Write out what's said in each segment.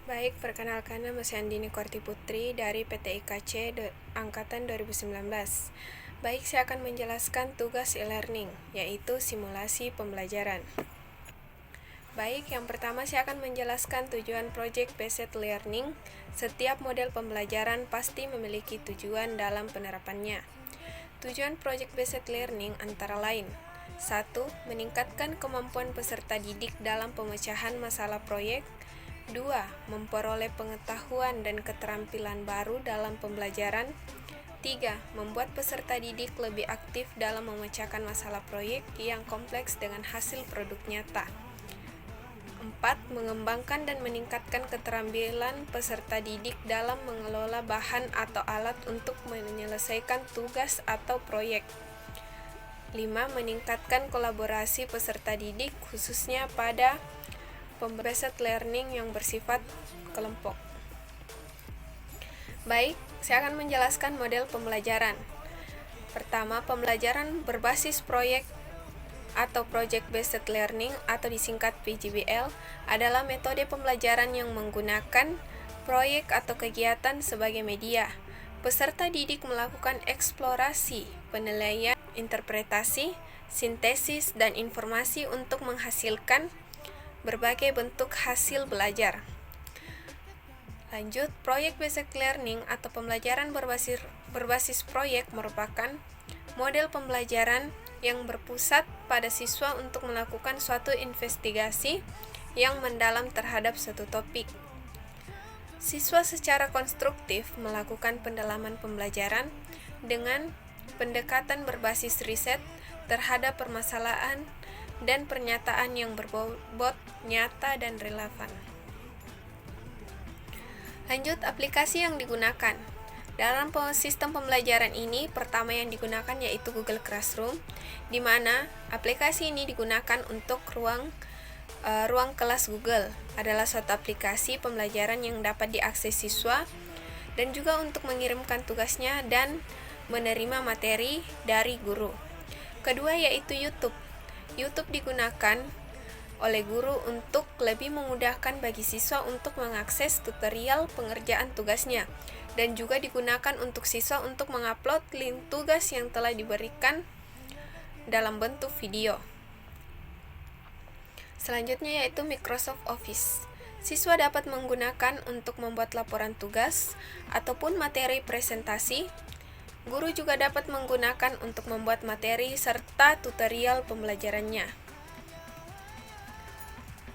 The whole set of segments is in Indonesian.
Baik, perkenalkan nama saya Andini Korti Putri dari PT IKC Angkatan 2019. Baik, saya akan menjelaskan tugas e-learning, yaitu simulasi pembelajaran. Baik, yang pertama saya akan menjelaskan tujuan Project Based Learning. Setiap model pembelajaran pasti memiliki tujuan dalam penerapannya. Tujuan Project Based Learning antara lain: 1. Meningkatkan kemampuan peserta didik dalam pemecahan masalah proyek. 2. Memperoleh pengetahuan dan keterampilan baru dalam pembelajaran. 3. Membuat peserta didik lebih aktif dalam memecahkan masalah proyek yang kompleks dengan hasil produk nyata. 4. Mengembangkan dan meningkatkan keterampilan peserta didik dalam mengelola bahan atau alat untuk menyelesaikan tugas atau proyek. 5. Meningkatkan kolaborasi peserta didik khususnya pada pembelajaran learning yang bersifat kelompok. Baik, saya akan menjelaskan model pembelajaran. Pertama, pembelajaran berbasis proyek atau Project Based Learning atau disingkat PJBL adalah metode pembelajaran yang menggunakan proyek atau kegiatan sebagai media. Peserta didik melakukan eksplorasi, penilaian, interpretasi, sintesis, dan informasi untuk menghasilkan berbagai bentuk hasil belajar. Lanjut, Project Based Learning atau pembelajaran berbasis proyek merupakan model pembelajaran yang berpusat pada siswa untuk melakukan suatu investigasi yang mendalam terhadap suatu topik. Siswa secara konstruktif melakukan pendalaman pembelajaran dengan pendekatan berbasis riset terhadap permasalahan dan pernyataan yang berbobot, nyata, dan relevan. Lanjut, aplikasi yang digunakan. Dalam sistem pembelajaran ini, pertama yang digunakan yaitu Google Classroom, di mana aplikasi ini digunakan untuk ruang kelas Google. Adalah suatu aplikasi pembelajaran yang dapat diakses siswa dan juga untuk mengirimkan tugasnya dan menerima materi dari guru. Kedua yaitu YouTube. YouTube digunakan oleh guru untuk lebih memudahkan bagi siswa untuk mengakses tutorial pengerjaan tugasnya, dan juga digunakan untuk siswa untuk mengupload link tugas yang telah diberikan dalam bentuk video. Selanjutnya yaitu Microsoft Office. Siswa dapat menggunakan untuk membuat laporan tugas ataupun materi presentasi. Guru juga dapat menggunakan untuk membuat materi serta tutorial pembelajarannya.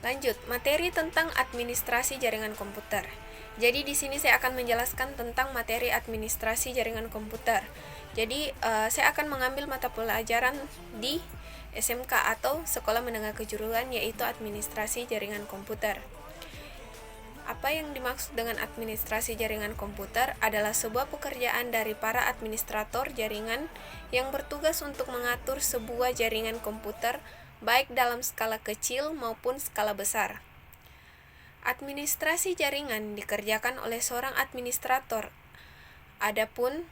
Lanjut, materi tentang administrasi jaringan komputer. Jadi di sini saya akan menjelaskan tentang materi administrasi jaringan komputer. Jadi saya akan mengambil mata pelajaran di SMK atau Sekolah Menengah Kejuruan, yaitu administrasi jaringan komputer. Apa yang dimaksud dengan administrasi jaringan komputer adalah sebuah pekerjaan dari para administrator jaringan yang bertugas untuk mengatur sebuah jaringan komputer baik dalam skala kecil maupun skala besar. Administrasi jaringan dikerjakan oleh seorang administrator. Adapun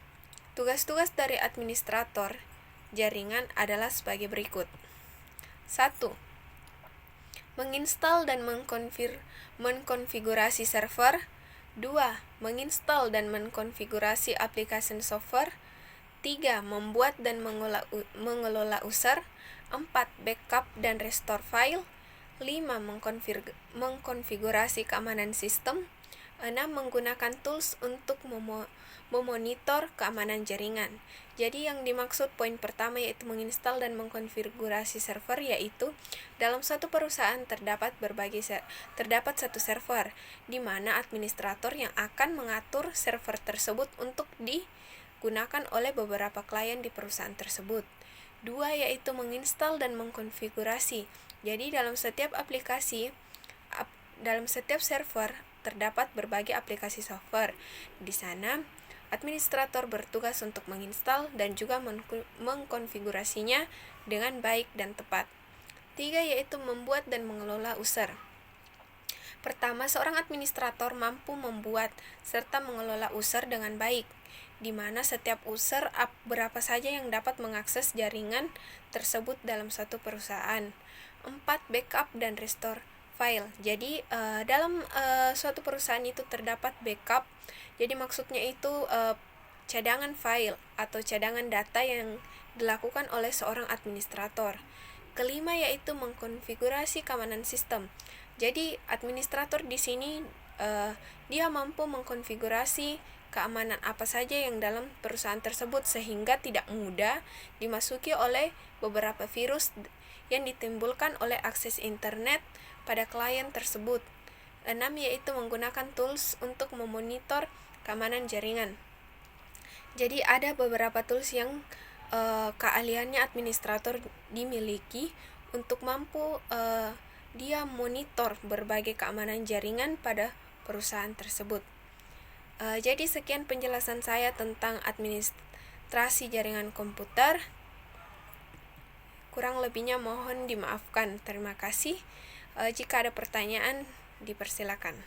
tugas-tugas dari administrator jaringan adalah sebagai berikut. 1. Menginstal dan mengkonfigurasi server. 2. Menginstal dan mengkonfigurasi aplikasi software. 3. Membuat dan mengelola user. 4. Backup dan restore file. 5. Mengkonfigurasi keamanan sistem. 6. Menggunakan tools untuk memonitor keamanan jaringan. Jadi yang dimaksud poin pertama yaitu menginstal dan mengkonfigurasi server, yaitu dalam suatu perusahaan terdapat satu server di mana administrator yang akan mengatur server tersebut untuk digunakan oleh beberapa klien di perusahaan tersebut. 2. Yaitu menginstal dan mengkonfigurasi. Jadi dalam setiap server terdapat berbagai aplikasi software. Di sana administrator bertugas untuk menginstal dan juga mengkonfigurasinya dengan baik dan tepat. 3. Yaitu membuat dan mengelola user. Pertama, seorang administrator mampu membuat serta mengelola user dengan baik, di mana setiap user berapa saja yang dapat mengakses jaringan tersebut dalam suatu perusahaan. 4. Backup dan restore file. Jadi dalam suatu perusahaan itu terdapat backup. Jadi maksudnya itu cadangan file atau cadangan data yang dilakukan oleh seorang administrator. Kelima yaitu mengkonfigurasi keamanan sistem. Jadi administrator di sini dia mampu mengkonfigurasi keamanan apa saja yang dalam perusahaan tersebut sehingga tidak mudah dimasuki oleh beberapa virus yang ditimbulkan oleh akses internet pada klien tersebut. 6 yaitu menggunakan tools untuk memonitor keamanan jaringan. Jadi ada beberapa tools yang keahliannya administrator dimiliki untuk mampu dia monitor berbagai keamanan jaringan pada perusahaan tersebut. Jadi sekian penjelasan saya tentang administrasi jaringan komputer. Kurang lebihnya mohon dimaafkan. Terima kasih. Jika ada pertanyaan, dipersilakan.